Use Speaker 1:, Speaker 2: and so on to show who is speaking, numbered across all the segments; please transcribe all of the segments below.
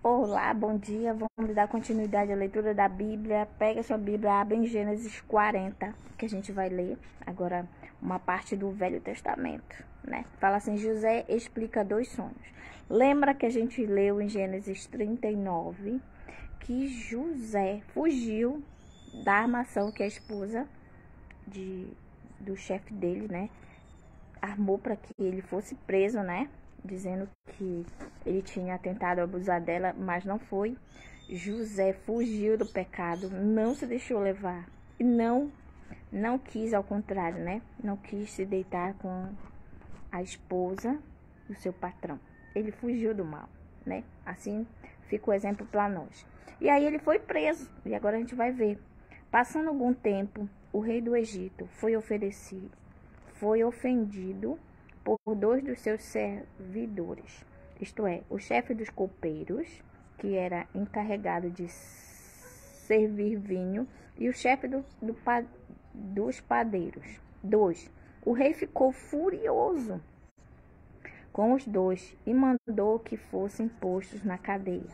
Speaker 1: Olá, bom dia. Vamos dar continuidade à leitura da Bíblia. Pega sua Bíblia, abre em Gênesis 40, que a gente vai ler agora uma parte do Velho Testamento, né? Fala assim: José explica 2 sonhos. Lembra que a gente leu em Gênesis 39 que José fugiu da armação que a esposa do chefe dele, né, armou para que ele fosse preso, né? Dizendo que ele tinha tentado abusar dela, mas não foi. José fugiu do pecado, não se deixou levar e não quis, ao contrário, né? Não quis se deitar com a esposa do seu patrão. Ele fugiu do mal, né? Assim fica o exemplo para nós. E aí ele foi preso, e agora a gente vai ver. Passando algum tempo, o rei do Egito foi ofendido por 2 dos seus servidores, isto é, o chefe dos copeiros, que era encarregado de servir vinho, e o chefe dos padeiros. 2. O rei ficou furioso com os 2 e mandou que fossem postos na cadeia,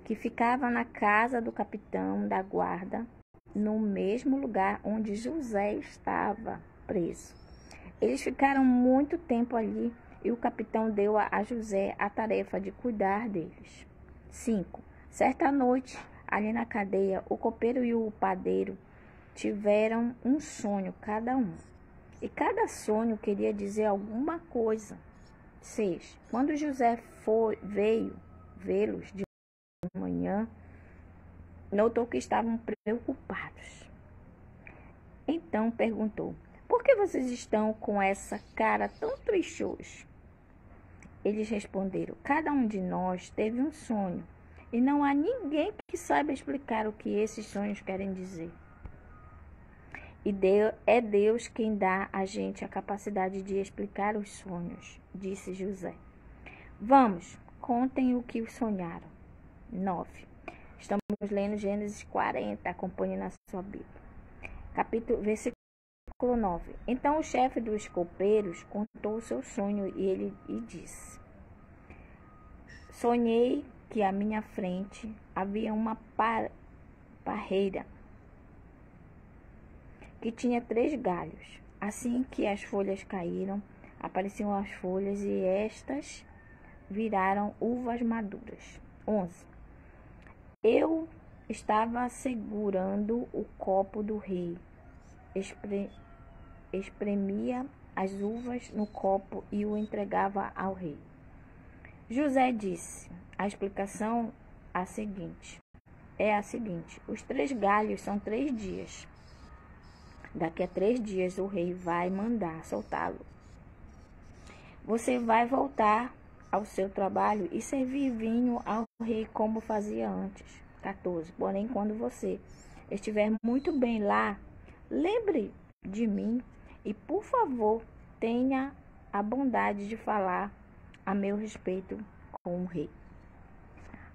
Speaker 1: que ficava na casa do capitão da guarda, no mesmo lugar onde José estava preso. Eles ficaram muito tempo ali e o capitão deu a José a tarefa de cuidar deles. 5. Certa noite, ali na cadeia, o copeiro e o padeiro tiveram um sonho cada um. E cada sonho queria dizer alguma coisa. 6. Quando José veio vê-los de manhã, notou que estavam preocupados. Então perguntou: por que vocês estão com essa cara tão triste hoje? Eles responderam: cada um de nós teve um sonho, e não há ninguém que saiba explicar o que esses sonhos querem dizer. E é Deus quem dá a gente a capacidade de explicar os sonhos, disse José. Vamos, contem o que sonharam. 9. Estamos lendo Gênesis 40, acompanhe na sua Bíblia. Versículo 9. Então o chefe dos copeiros contou o seu sonho e disse: sonhei que à minha frente havia uma parreira que tinha 3 galhos. Assim que as folhas caíram, apareciam as folhas e estas viraram uvas maduras. 11. Eu estava segurando o copo do rei. Espremia as uvas no copo e o entregava ao rei. José disse: a explicação é a seguinte: os 3 galhos são 3 dias. Daqui a 3 dias o rei vai mandar soltá-lo. Você vai voltar ao seu trabalho e servir vinho ao rei como fazia antes. 14. Porém, quando você estiver muito bem lá, lembre de mim e, por favor, tenha a bondade de falar a meu respeito com o rei.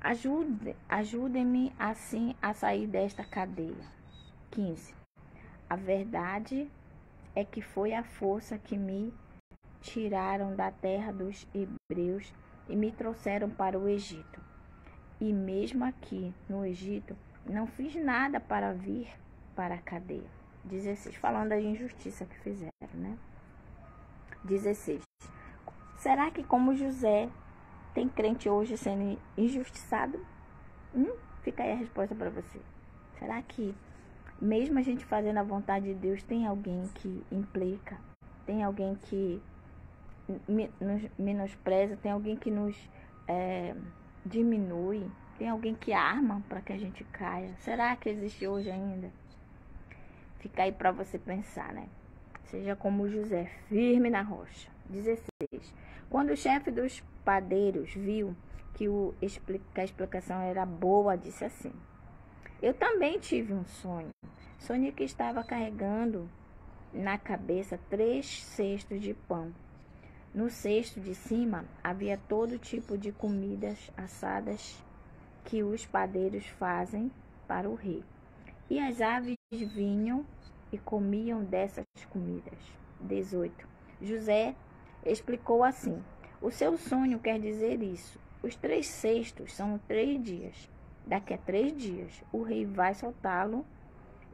Speaker 1: Ajude-me assim a sair desta cadeia. 15. A verdade é que foi a força que me tiraram da terra dos hebreus e me trouxeram para o Egito. E mesmo aqui no Egito, não fiz nada para vir para a cadeia. 16. Falando da injustiça que fizeram, né? 16. Será que como José tem crente hoje sendo injustiçado? Fica aí a resposta para você. Será que mesmo a gente fazendo a vontade de Deus, tem alguém que implica? Tem alguém que nos menospreza? Tem alguém que nos diminui? Tem alguém que arma para que a gente caia? Será que existe hoje ainda? Fica aí para você pensar, né? Seja como José, firme na rocha. 16. Quando o chefe dos padeiros viu que a explicação era boa, disse assim: eu também tive um sonho. Sonhei que estava carregando na cabeça 3 cestos de pão. No cesto de cima havia todo tipo de comidas assadas que os padeiros fazem para o rei. E as aves vinham e comiam dessas comidas. 18. José explicou assim: o seu sonho quer dizer isso. os 3 sextos são 3 dias. Daqui a 3 dias, o rei vai soltá-lo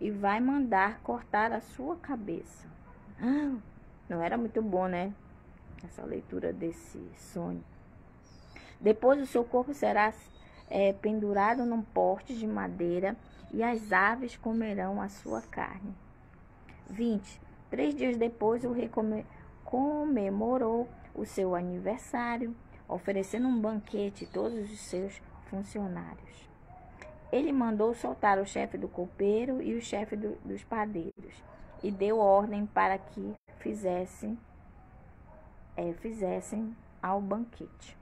Speaker 1: e vai mandar cortar a sua cabeça. Não era muito bom, né? Essa leitura desse sonho. Depois o seu corpo será pendurado num poste de madeira e as aves comerão a sua carne. 20. 3 dias depois, o rei comemorou o seu aniversário, oferecendo um banquete a todos os seus funcionários. Ele mandou soltar o chefe do copeiro e o chefe dos padeiros e deu ordem para que fizessem ao banquete.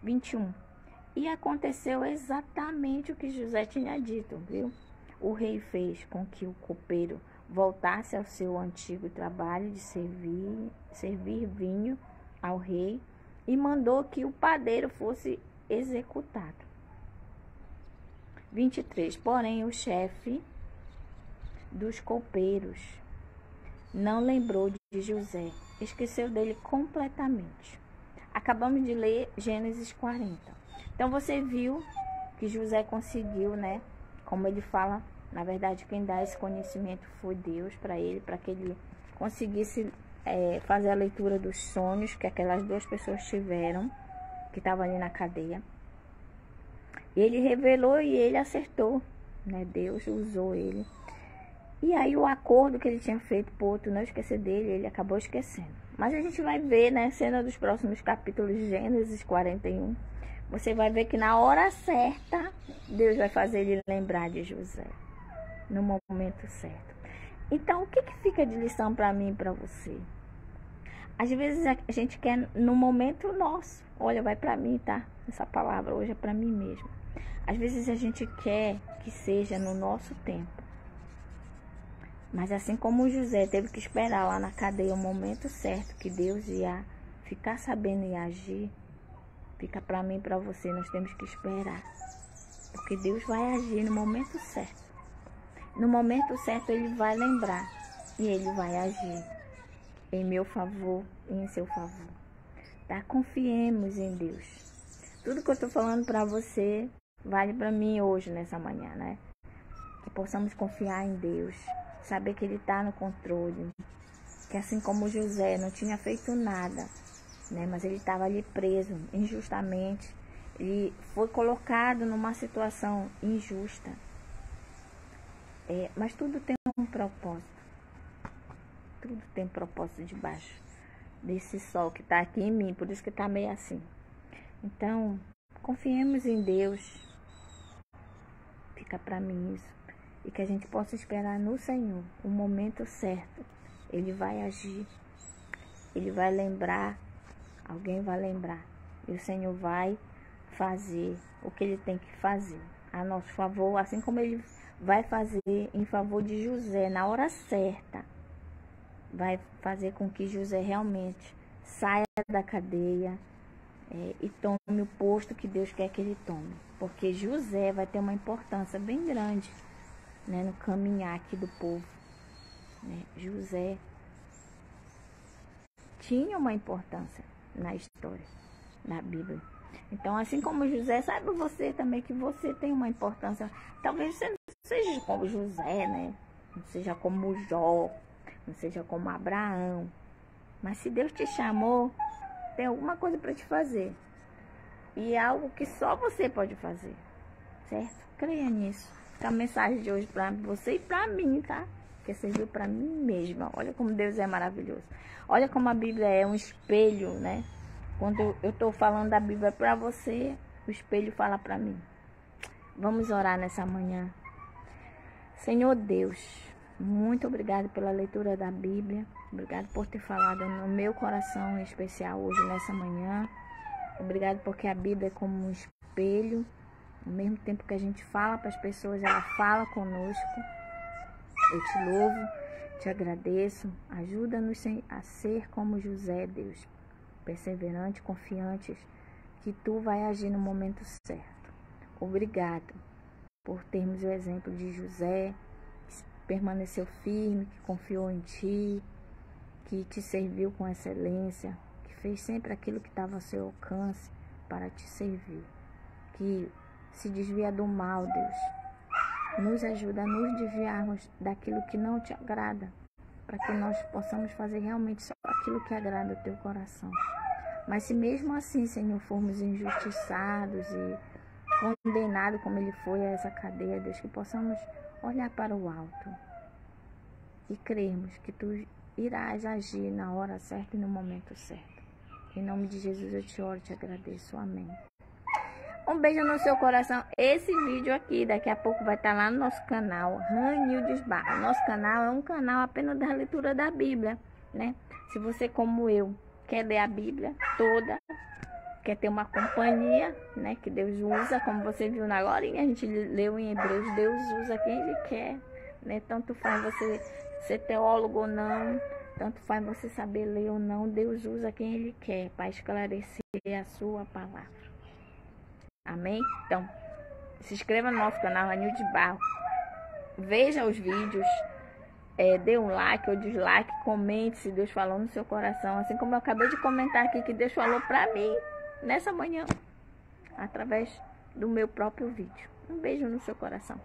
Speaker 1: 21. E aconteceu exatamente o que José tinha dito, viu? O rei fez com que o copeiro voltasse ao seu antigo trabalho de servir vinho ao rei e mandou que o padeiro fosse executado. 23. Porém, o chefe dos copeiros não lembrou de José, esqueceu dele completamente. Acabamos de ler Gênesis 40. Então, você viu que José conseguiu, né? Como ele fala, na verdade, quem dá esse conhecimento foi Deus para ele, para que ele conseguisse fazer a leitura dos sonhos que aquelas 2 pessoas tiveram, que estavam ali na cadeia. Ele revelou e ele acertou, né? Deus usou ele. E aí o acordo que ele tinha feito para o outro não esquecer dele, ele acabou esquecendo. Mas a gente vai ver, né, cena dos próximos capítulos de Gênesis 41. Você vai ver que na hora certa, Deus vai fazer ele lembrar de José. No momento certo. Então, o que fica de lição para mim e para você? Às vezes a gente quer no momento nosso. Olha, vai para mim, tá? Essa palavra hoje é para mim mesmo. Às vezes a gente quer que seja no nosso tempo. Mas assim como José teve que esperar lá na cadeia o momento certo que Deus ia ficar sabendo e agir, fica para mim e para você, nós temos que esperar. Porque Deus vai agir no momento certo. No momento certo ele vai lembrar e ele vai agir em meu favor e em seu favor. Tá? Confiemos em Deus. Tudo que eu estou falando para você vale para mim hoje, nessa manhã, né? Que possamos confiar em Deus, saber que Ele está no controle, que assim como José não tinha feito nada, né? Mas ele estava ali preso injustamente, ele foi colocado numa situação injusta. Mas tudo tem um propósito. Tudo tem propósito debaixo desse sol que está aqui em mim, por isso que está meio assim. Então, confiemos em Deus. Fica para mim isso. E que a gente possa esperar no Senhor o momento certo. Ele vai agir. Ele vai lembrar. Alguém vai lembrar. E o Senhor vai fazer o que Ele tem que fazer a nosso favor, assim como Ele vai fazer em favor de José na hora certa. Vai fazer com que José realmente saia da cadeia e tome o posto que Deus quer que ele tome. Porque José vai ter uma importância bem grande, né, no caminhar aqui do povo. Né? José tinha uma importância na história da Bíblia. Então, assim como José, saiba você também que você tem uma importância. Talvez você não seja como José, né? Não seja como Jó, não seja como Abraão. Mas se Deus te chamou, tem alguma coisa para te fazer. E é algo que só você pode fazer. Certo? Creia nisso. Então, a mensagem de hoje para você e para mim, tá? Porque serviu para mim mesma. Olha como Deus é maravilhoso. Olha como a Bíblia é um espelho, né? Quando eu estou falando da Bíblia para você, o espelho fala para mim. Vamos orar nessa manhã. Senhor Deus, muito obrigado pela leitura da Bíblia. Obrigado por ter falado no meu coração em especial hoje, nessa manhã. Obrigado porque a Bíblia é como um espelho. Ao mesmo tempo que a gente fala para as pessoas, ela fala conosco. Eu te louvo, te agradeço. Ajuda-nos a ser como José, Deus. Perseverante, confiantes, que Tu vai agir no momento certo. Obrigado por termos o exemplo de José, que permaneceu firme, que confiou em Ti, que Te serviu com excelência, que fez sempre aquilo que estava ao seu alcance para te servir, que se desvia do mal, Deus. Nos ajuda a nos desviarmos daquilo que não te agrada, para que nós possamos fazer realmente só aquilo que agrada o teu coração. Mas se mesmo assim, Senhor, formos injustiçados e condenados como ele foi a essa cadeia, Deus, que possamos olhar para o alto e crermos que tu irás agir na hora certa e no momento certo. Em nome de Jesus eu te oro e te agradeço. Amém. Um beijo no seu coração. Esse vídeo aqui daqui a pouco vai estar lá no nosso canal, Ranildes Barros. Nosso canal é um canal apenas da leitura da Bíblia, né? Se você, como eu, quer ler a Bíblia toda, quer ter uma companhia, né? Que Deus usa, como você viu na hora, a gente leu em Hebreus, Deus usa quem Ele quer, né? Tanto faz você ser teólogo ou não, tanto faz você saber ler ou não, Deus usa quem Ele quer para esclarecer a sua palavra. Amém? Então, se inscreva no nosso canal Ranildes Barros, veja os vídeos, dê um like ou dislike, comente se Deus falou no seu coração, assim como eu acabei de comentar aqui que Deus falou para mim nessa manhã, através do meu próprio vídeo. Um beijo no seu coração.